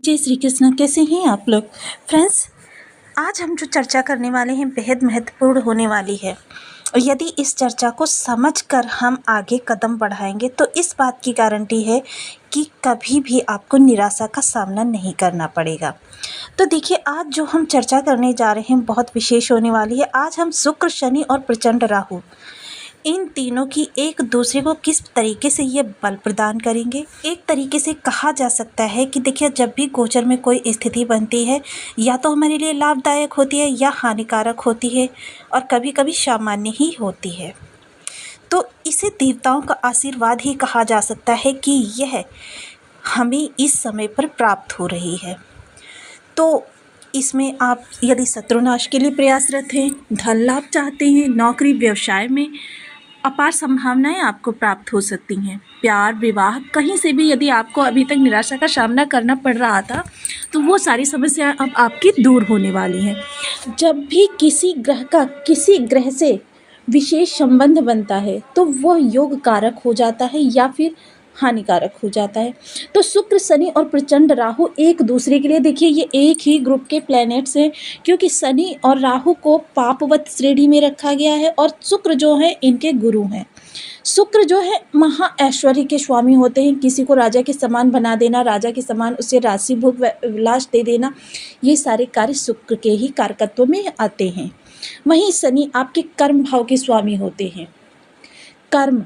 जय श्री कृष्ण। कैसे हैं आप लोग फ्रेंड्स? आज हम जो चर्चा करने वाले हैं बेहद महत्वपूर्ण होने वाली है। और यदि इस चर्चा को समझकर हम आगे कदम बढ़ाएंगे तो इस बात की गारंटी है कि कभी भी आपको निराशा का सामना नहीं करना पड़ेगा। तो देखिए, आज जो हम चर्चा करने जा रहे हैं बहुत विशेष होने वाली है। आज हम शुक्र, शनि और प्रचंड राहु, इन तीनों की एक दूसरे को किस तरीके से ये बल प्रदान करेंगे। एक तरीके से कहा जा सकता है कि देखिए, जब भी गोचर में कोई स्थिति बनती है या तो हमारे लिए लाभदायक होती है या हानिकारक होती है और कभी कभी सामान्य ही होती है। तो इसे देवताओं का आशीर्वाद ही कहा जा सकता है कि यह हमें इस समय पर प्राप्त हो रही है। तो इसमें आप यदि शत्रुनाश के लिए प्रयासरत हैं, धन लाभ चाहते हैं, नौकरी व्यवसाय में अपार संभावनाएं आपको प्राप्त हो सकती हैं। प्यार, विवाह, कहीं से भी यदि आपको अभी तक निराशा का सामना करना पड़ रहा था तो वो सारी समस्याएं अब आपकी दूर होने वाली हैं। जब भी किसी ग्रह का किसी ग्रह से विशेष संबंध बनता है तो वह योग कारक हो जाता है या फिर हानिकारक हो जाता है। तो शुक्र, शनि और प्रचंड राहु एक दूसरे के लिए, देखिए ये एक ही ग्रुप के प्लैनेट्स हैं, क्योंकि शनि और राहु को पापवत श्रेणी में रखा गया है और शुक्र जो है इनके गुरु हैं। शुक्र जो है महा ऐश्वर्य के स्वामी होते हैं। किसी को राजा के समान बना देना, राजा के समान उसे राशि भोग विलास दे देना, ये सारे कार्य शुक्र के ही कारकत्व में आते हैं। वहीं शनि आपके कर्म भाव के स्वामी होते हैं। कर्म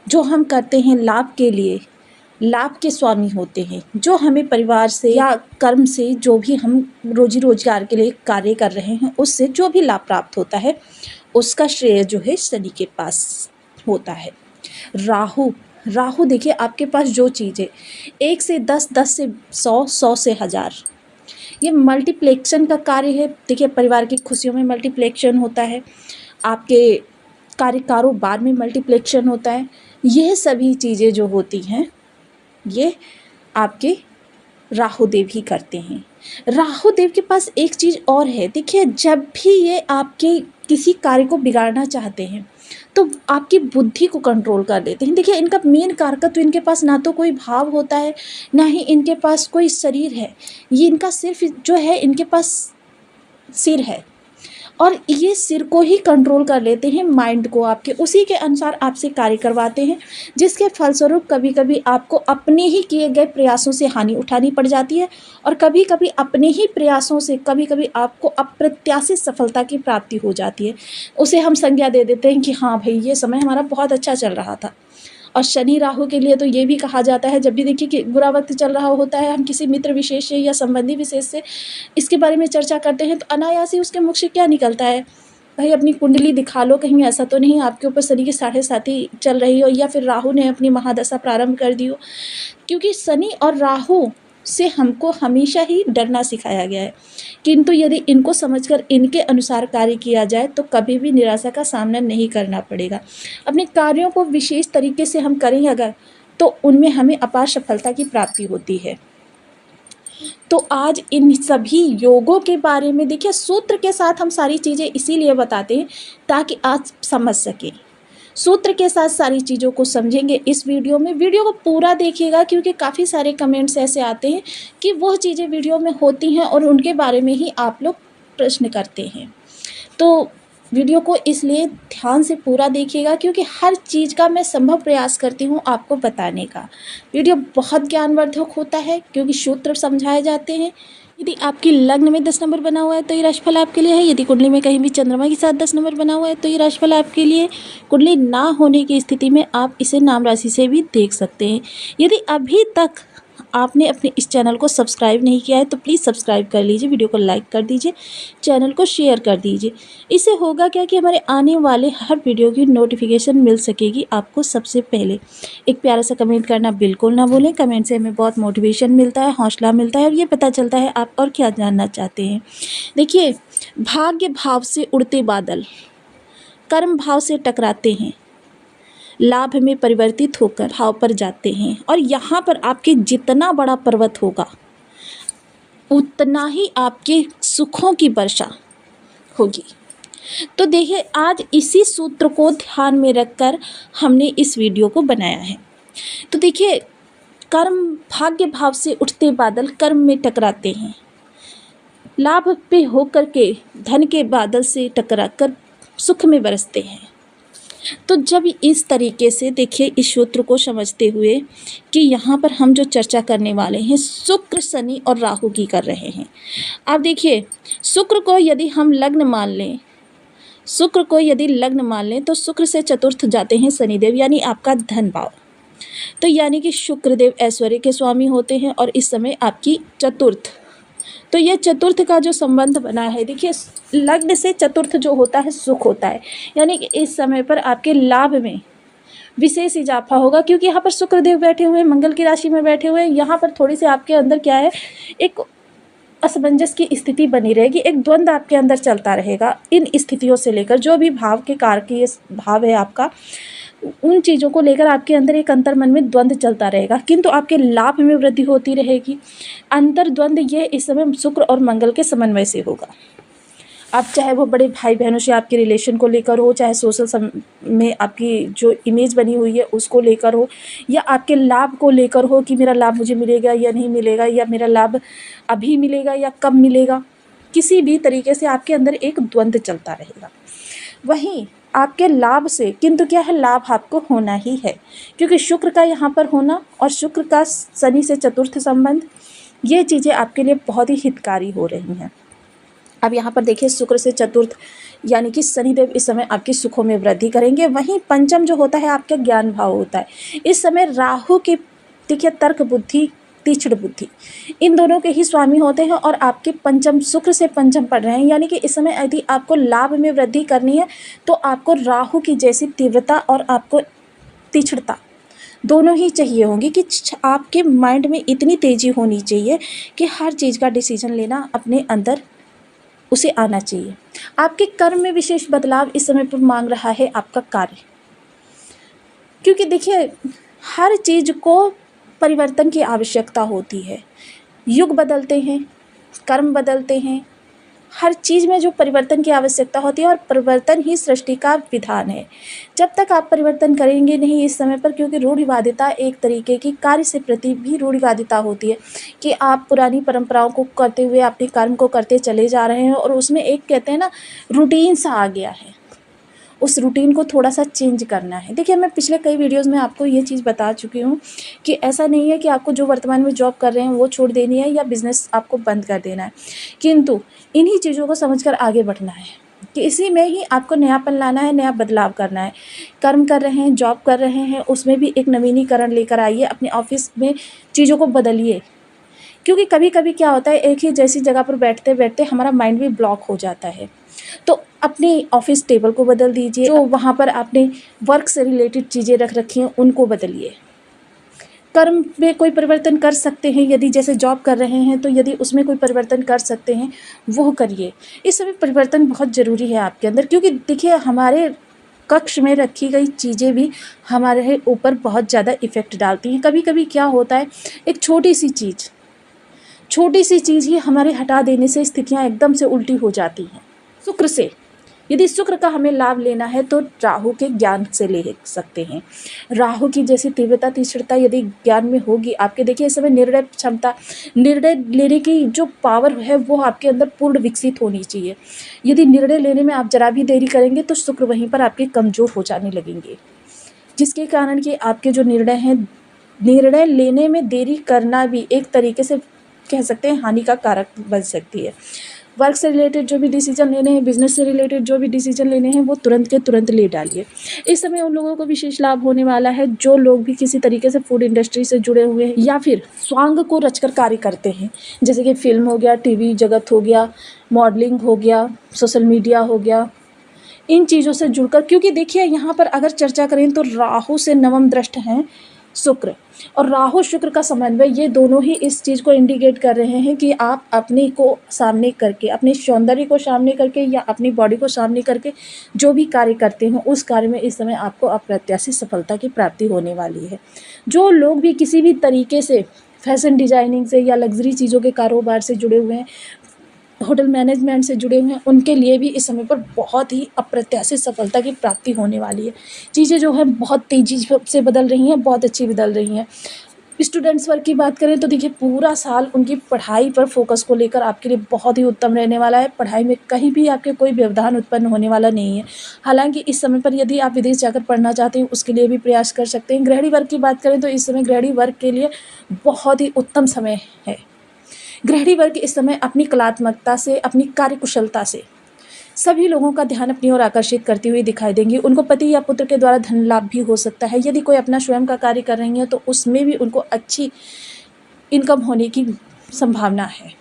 जो हम करते हैं लाभ के लिए, लाभ के स्वामी होते हैं। जो हमें परिवार से या कर्म से, जो भी हम रोजी रोजगार के लिए कार्य कर रहे हैं, उससे जो भी लाभ प्राप्त होता है उसका श्रेय जो है शनि के पास होता है। राहु देखिए, आपके पास जो चीज़ है 1 से 10, 10 से 100, 100 से 1000, ये मल्टीप्लेक्शन का कार्य है। देखिए, परिवार की खुशियों में मल्टीप्लेक्शन होता है, आपके कार्य कारोबार में मल्टीप्लेक्शन होता है। यह सभी चीज़ें जो होती हैं ये आपके राहुदेव ही करते हैं। राहुदेव के पास एक चीज़ और है। देखिए, जब भी ये आपके किसी कार्य को बिगाड़ना चाहते हैं तो आपकी बुद्धि को कंट्रोल कर लेते हैं। देखिए, इनका मेन कारकत्व तो इनके पास ना तो कोई भाव होता है, ना ही इनके पास कोई शरीर है। ये इनका सिर्फ जो है, इनके पास सिर है और ये सिर को ही कंट्रोल कर लेते हैं, माइंड को आपके, उसी के अनुसार आपसे कार्य करवाते हैं, जिसके फलस्वरूप कभी कभी आपको अपने ही किए गए प्रयासों से हानि उठानी पड़ जाती है और कभी कभी अपने ही प्रयासों से कभी कभी आपको अप्रत्याशित सफलता की प्राप्ति हो जाती है। उसे हम संज्ञा दे देते हैं कि हाँ भाई, ये समय हमारा बहुत अच्छा चल रहा था। और शनि राहु के लिए तो ये भी कहा जाता है, जब भी देखिए कि बुरा वक्त चल रहा होता है, हम किसी मित्र विशेष से या संबंधी विशेष से इसके बारे में चर्चा करते हैं तो अनायास ही उसके मुख से क्या निकलता है, भाई अपनी कुंडली दिखा लो, कहीं ऐसा तो नहीं आपके ऊपर शनि की 7.5 चल रही हो या फिर राहु ने अपनी महादशा प्रारंभ कर दी हो। क्योंकि शनि और राहु से हमको हमेशा ही डरना सिखाया गया है, किंतु यदि इनको समझकर इनके अनुसार कार्य किया जाए तो कभी भी निराशा का सामना नहीं करना पड़ेगा। अपने कार्यों को विशेष तरीके से हम करें अगर, तो उनमें हमें अपार सफलता की प्राप्ति होती है। तो आज इन सभी योगों के बारे में देखिए, सूत्र के साथ हम सारी चीज़ें इसीलिए बताते हैं ताकि आप समझ सकें। सूत्र के साथ सारी चीज़ों को समझेंगे इस वीडियो में। वीडियो को पूरा देखिएगा, क्योंकि काफ़ी सारे कमेंट्स ऐसे आते हैं कि वह चीज़ें वीडियो में होती हैं और उनके बारे में ही आप लोग प्रश्न करते हैं। तो वीडियो को इसलिए ध्यान से पूरा देखिएगा, क्योंकि हर चीज़ का मैं संभव प्रयास करती हूँ आपको बताने का। वीडियो बहुत ज्ञानवर्धक होता है क्योंकि सूत्र समझाए जाते हैं। यदि आपकी लग्न में 10 नंबर बना हुआ है तो ये राशिफल आपके लिए है। यदि कुंडली में कहीं भी चंद्रमा के साथ 10 नंबर बना हुआ है तो ये राशिफल आपके लिए। कुंडली ना होने की स्थिति में आप इसे नाम राशि से भी देख सकते हैं। यदि अभी तक आपने अपने इस चैनल को सब्सक्राइब नहीं किया है तो प्लीज़ सब्सक्राइब कर लीजिए, वीडियो को लाइक कर दीजिए, चैनल को शेयर कर दीजिए। इससे होगा क्या कि हमारे आने वाले हर वीडियो की नोटिफिकेशन मिल सकेगी आपको सबसे पहले। एक प्यारा सा कमेंट करना बिल्कुल ना भूलें। कमेंट से हमें बहुत मोटिवेशन मिलता है, हौसला मिलता है और ये पता चलता है आप और क्या जानना चाहते हैं। देखिए, भाग्य भाव से उड़ते बादल कर्म भाव से टकराते हैं, लाभ में परिवर्तित होकर भाव पर जाते हैं और यहाँ पर आपके जितना बड़ा पर्वत होगा उतना ही आपके सुखों की वर्षा होगी। तो देखिए, आज इसी सूत्र को ध्यान में रखकर हमने इस वीडियो को बनाया है। तो देखिए, कर्म भाग्य भाव से उठते बादल कर्म में टकराते हैं। लाभ पे होकर के धन के बादल से टकराकर सुख में बरसते हैं। तो जब इस तरीके से देखिए इस सूत्र को समझते हुए कि यहाँ पर हम जो चर्चा करने वाले हैं शुक्र, शनि और राहु की कर रहे हैं। अब देखिए शुक्र को यदि हम लग्न मान लें, शुक्र को यदि लग्न मान लें तो शुक्र से चतुर्थ जाते हैं शनिदेव, यानी आपका धन भाव। तो यानी कि शुक्रदेव ऐश्वर्य के स्वामी होते हैं और इस समय आपकी चतुर्थ, तो ये चतुर्थ का जो संबंध बना है, देखिए लग्न से चतुर्थ जो होता है सुख होता है, यानी कि इस समय पर आपके लाभ में विशेष इजाफा होगा, क्योंकि यहाँ पर शुक्रदेव बैठे हुए हैं, मंगल की राशि में बैठे हुए हैं। यहाँ पर थोड़ी सी आपके अंदर क्या है, एक असमंजस की स्थिति बनी रहेगी, एक द्वंद्व आपके अंदर चलता रहेगा। इन स्थितियों से लेकर जो भी भाव के कारकीय भाव है आपका, उन चीज़ों को लेकर आपके अंदर एक अंतर मन में द्वंद्व चलता रहेगा, किंतु आपके लाभ में वृद्धि होती रहेगी। अंतर द्वंद्व ये इस समय शुक्र और मंगल के समन्वय से होगा। अब चाहे वो बड़े भाई बहनों से आपके रिलेशन को लेकर हो, चाहे सोशल में आपकी जो इमेज बनी हुई है उसको लेकर हो, या आपके लाभ को लेकर हो कि मेरा लाभ मुझे मिलेगा या नहीं मिलेगा, या मेरा लाभ अभी मिलेगा या कब मिलेगा, किसी भी तरीके से आपके अंदर एक द्वंद्व चलता रहेगा। वहीं आपके लाभ से, किंतु क्या है, लाभ आपको होना ही है, क्योंकि शुक्र का यहाँ पर होना और शुक्र का शनि से चतुर्थ संबंध, ये चीज़ें आपके लिए बहुत ही हितकारी हो रही हैं। अब यहाँ पर देखिए शुक्र से चतुर्थ यानी कि शनिदेव इस समय आपके सुखों में वृद्धि करेंगे। वहीं पंचम जो होता है आपका ज्ञान भाव होता है। इस समय राहु के देखिए तर्क बुद्धि, तीक्ष्ण बुद्धि, इन दोनों के ही स्वामी होते हैं और आपके पंचम शुक्र से पंचम पढ़ रहे हैं, यानी कि इस समय यदि आपको लाभ में वृद्धि करनी है तो आपको राहु की जैसी तीव्रता और आपको तीक्ष्णता दोनों ही चाहिए होंगी, कि आपके माइंड में इतनी तेज़ी होनी चाहिए कि हर चीज़ का डिसीजन लेना अपने अंदर उसे आना चाहिए। आपके कर्म में विशेष बदलाव इस समय पर मांग रहा है आपका कार्य, क्योंकि देखिए हर चीज़ को परिवर्तन की आवश्यकता होती है। युग बदलते हैं, कर्म बदलते हैं, हर चीज़ में जो परिवर्तन की आवश्यकता होती है और परिवर्तन ही सृष्टि का विधान है। जब तक आप परिवर्तन करेंगे नहीं इस समय पर, क्योंकि रूढ़िवादिता एक तरीके की कार्य से प्रति भी रूढ़िवादिता होती है कि आप पुरानी परंपराओं को करते हुए अपने कर्म को करते चले जा रहे हैं और उसमें एक कहते हैं ना रूटीन सा आ गया है, उस रूटीन को थोड़ा सा चेंज करना है। देखिए मैं पिछले कई वीडियोज़ में आपको ये चीज़ बता चुकी हूँ कि ऐसा नहीं है कि आपको जो वर्तमान में जॉब कर रहे हैं वो छोड़ देनी है या बिज़नेस आपको बंद कर देना है, किंतु इन्हीं चीज़ों को समझकर आगे बढ़ना है कि इसी में ही आपको नयापन लाना है, नया बदलाव करना है। कर्म कर रहे हैं, जॉब कर रहे हैं, उसमें भी एक नवीनीकरण लेकर आइए, अपने ऑफिस में चीज़ों को बदलिए, क्योंकि कभी कभी क्या होता है एक ही जैसी जगह पर बैठते बैठते हमारा माइंड भी ब्लॉक हो जाता है। तो अपनी ऑफिस टेबल को बदल दीजिए, जो वहाँ पर आपने वर्क से रिलेटेड चीज़ें रख रखी हैं उनको बदलिए। कर्म में कोई परिवर्तन कर सकते हैं, यदि जैसे जॉब कर रहे हैं तो यदि उसमें कोई परिवर्तन कर सकते हैं वो करिए। इस समय परिवर्तन बहुत ज़रूरी है आपके अंदर, क्योंकि देखिए हमारे कक्ष में रखी गई चीज़ें भी हमारे ऊपर बहुत ज़्यादा इफ़ेक्ट डालती हैं। कभी कभी क्या होता है, एक छोटी सी चीज़ ही हमारे हटा देने से स्थितियाँ एकदम से उल्टी हो जाती हैं। शुक्र से यदि शुक्र का हमें लाभ लेना है तो राहु के ज्ञान से ले सकते हैं। राहु की जैसी तीव्रता तीक्ष्णता यदि ज्ञान में होगी आपके, देखिए इस समय निर्णय क्षमता, निर्णय लेने की जो पावर है वो आपके अंदर पूर्ण विकसित होनी चाहिए। यदि निर्णय लेने में आप जरा भी देरी करेंगे तो शुक्र वहीं पर आपके कमज़ोर हो जाने लगेंगे, जिसके कारण कि आपके जो निर्णय हैं, निर्णय लेने में देरी करना भी एक तरीके से कह सकते हैं हानि का कारक बन सकती है। वर्क से रिलेटेड जो भी डिसीजन लेने हैं, बिजनेस से रिलेटेड जो भी डिसीजन लेने हैं वो तुरंत के तुरंत ले डालिए। इस समय उन लोगों को विशेष लाभ होने वाला है जो लोग भी किसी तरीके से फूड इंडस्ट्री से जुड़े हुए हैं या फिर स्वांग को रचकर कार्य करते हैं, जैसे कि फिल्म हो गया, टीवी जगत हो गया, मॉडलिंग हो गया, सोशल मीडिया हो गया, इन चीज़ों से जुड़कर। क्योंकि देखिए यहाँ पर अगर चर्चा करें तो राहु से नवम दृष्ट हैं शुक्र, और राहु शुक्र का समन्वय, ये दोनों ही इस चीज़ को इंडिकेट कर रहे हैं कि आप अपने को सामने करके, अपने सौंदर्य को सामने करके या अपनी बॉडी को सामने करके जो भी कार्य करते हैं उस कार्य में इस समय आपको अप्रत्याशित सफलता की प्राप्ति होने वाली है। जो लोग भी किसी भी तरीके से फैशन डिजाइनिंग से या लग्जरी चीज़ों के कारोबार से जुड़े हुए हैं, होटल मैनेजमेंट से जुड़े हुए हैं, उनके लिए भी इस समय पर बहुत ही अप्रत्याशित सफलता की प्राप्ति होने वाली है। चीज़ें जो है बहुत तेज़ी से बदल रही हैं, बहुत अच्छी बदल रही हैं। स्टूडेंट्स वर्क की बात करें तो देखिए पूरा साल उनकी पढ़ाई पर फोकस को लेकर आपके लिए बहुत ही उत्तम रहने वाला है। पढ़ाई में कहीं भी आपके कोई व्यवधान उत्पन्न होने वाला नहीं है। हालांकि इस समय पर यदि आप विदेश जाकर पढ़ना चाहते हैं उसके लिए भी प्रयास कर सकते हैं। गृहिणी वर्ग की बात करें तो इस समय गृहिणी वर्ग के लिए बहुत ही उत्तम समय है। गृहिणी वर्ग इस समय अपनी कलात्मकता से, अपनी कार्यकुशलता से सभी लोगों का ध्यान अपनी ओर आकर्षित करती हुई दिखाई देंगी। उनको पति या पुत्र के द्वारा धन लाभ भी हो सकता है। यदि कोई अपना स्वयं का कार्य कर रही है तो उसमें भी उनको अच्छी इनकम होने की संभावना है।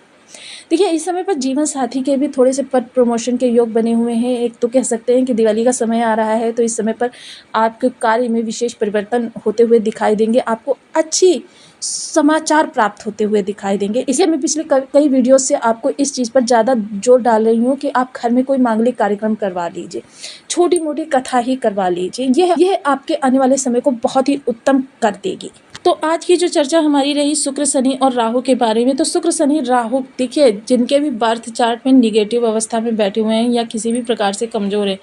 देखिए इस समय पर जीवन साथी के भी थोड़े से पद प्रमोशन के योग बने हुए हैं। एक तो कह सकते हैं कि दिवाली का समय आ रहा है तो इस समय पर आपके कार्य में विशेष परिवर्तन होते हुए दिखाई देंगे। आपको अच्छी समाचार प्राप्त होते हुए दिखाई देंगे। इसलिए मैं पिछले कई वीडियो से आपको इस चीज़ पर ज़्यादा जोर डाल रही हूँ कि आप घर में कोई मांगलिक कार्यक्रम करवा लीजिए, छोटी मोटी कथा ही करवा लीजिए। यह आपके आने वाले समय को बहुत ही उत्तम कर देगी। तो आज की जो चर्चा हमारी रही शुक्र शनि और राहु के बारे में। तो शुक्र शनि राहु देखिए जिनके भी बर्थ चार्ट में निगेटिव अवस्था में बैठे हुए हैं या किसी भी प्रकार से कमज़ोर हैं,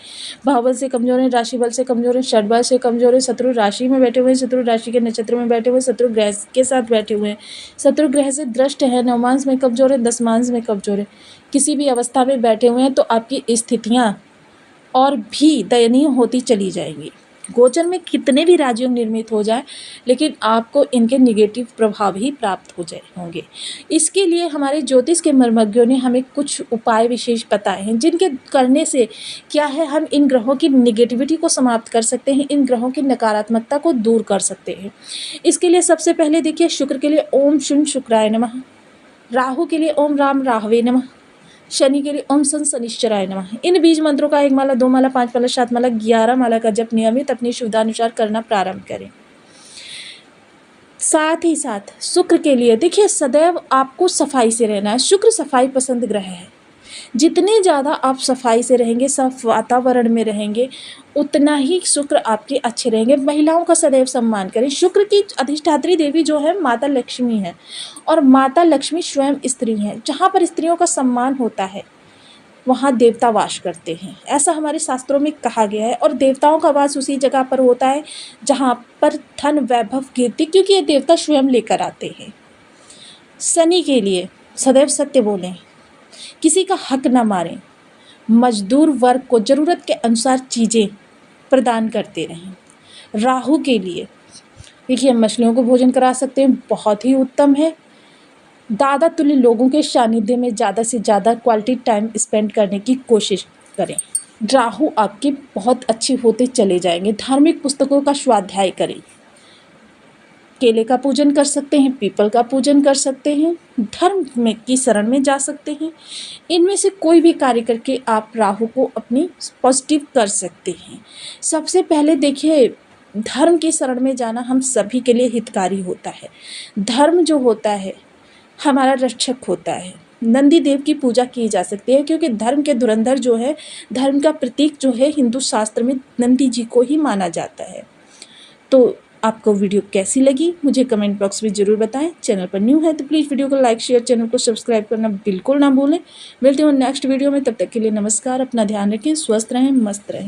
भावबल से कमज़ोर हैं, राशि बल से कमज़ोर हैं, षडबल से कमज़ोर हैं, शत्रु राशि में बैठे हुए हैं, शत्रु राशि के नक्षत्र में बैठे हुए हैं, शत्रु ग्रह के साथ बैठे हुए हैं, शत्रु ग्रह से दृष्ट है, नवमांश में कमज़ोर है, दसमांश में कमज़ोर है, किसी भी अवस्था में बैठे हुए हैं तो आपकी स्थितियाँ और भी दयनीय होती चली जाएंगी। गोचर में कितने भी राजयोग निर्मित हो जाए लेकिन आपको इनके निगेटिव प्रभाव ही प्राप्त होंगे। इसके लिए हमारे ज्योतिष के मर्मज्ञों ने हमें कुछ उपाय विशेष बताए हैं जिनके करने से क्या है हम इन ग्रहों की निगेटिविटी को समाप्त कर सकते हैं, इन ग्रहों की नकारात्मकता को दूर कर सकते हैं। इसके लिए सबसे पहले देखिए शुक्र के लिए ओम शून्य शुक्राय नमः, राहु के लिए ओम राम राहवे नमः, शनि के लिए ओम सन शनिश्चराय नमः। इन बीज मंत्रों का 1 माला, 2 माला, 5 माला, 7 माला, 11 माला का जप नियमित अपनी सुविधानुसार करना प्रारंभ करें। साथ ही साथ शुक्र के लिए देखिए सदैव आपको सफाई से रहना है। शुक्र सफाई पसंद ग्रह है। जितने ज़्यादा आप सफाई से रहेंगे, साफ वातावरण में रहेंगे, उतना ही शुक्र आपके अच्छे रहेंगे। महिलाओं का सदैव सम्मान करें। शुक्र की अधिष्ठात्री देवी जो है माता लक्ष्मी है और माता लक्ष्मी स्वयं स्त्री हैं। जहाँ पर स्त्रियों का सम्मान होता है वहाँ देवता वास करते हैं, ऐसा हमारे शास्त्रों में कहा गया है। और देवताओं का वास उसी जगह पर होता है जहाँ पर धन वैभव कीर्ति, क्योंकि ये देवता स्वयं लेकर आते हैं। शनि के लिए सदैव सत्य बोलें, किसी का हक ना मारें, मजदूर वर्ग को ज़रूरत के अनुसार चीज़ें प्रदान करते रहें। राहु के लिए देखिए मछलियों को भोजन करा सकते हैं, बहुत ही उत्तम है। दादा तुल्य लोगों के सानिध्य में ज़्यादा से ज़्यादा क्वालिटी टाइम स्पेंड करने की कोशिश करें। राहु आपके बहुत अच्छे होते चले जाएंगे। धार्मिक पुस्तकों का स्वाध्याय करें। केले का पूजन कर सकते हैं, पीपल का पूजन कर सकते हैं, धर्म में की शरण में जा सकते हैं। इनमें से कोई भी कार्य करके आप राहु को अपनी पॉजिटिव कर सकते हैं। सबसे पहले देखिए धर्म की शरण में जाना हम सभी के लिए हितकारी होता है। धर्म जो होता है हमारा रक्षक होता है। नंदी देव की पूजा की जा सकती है क्योंकि धर्म के धुरंधर जो है, धर्म का प्रतीक जो है हिंदू शास्त्र में नंदी जी को ही माना जाता है। तो आपको वीडियो कैसी लगी मुझे कमेंट बॉक्स में ज़रूर बताएं। चैनल पर न्यू है तो प्लीज़ वीडियो को लाइक शेयर, चैनल को सब्सक्राइब करना बिल्कुल ना भूलें। मिलते हैं नेक्स्ट वीडियो में, तब तक के लिए नमस्कार। अपना ध्यान रखें, स्वस्थ रहें, मस्त रहें।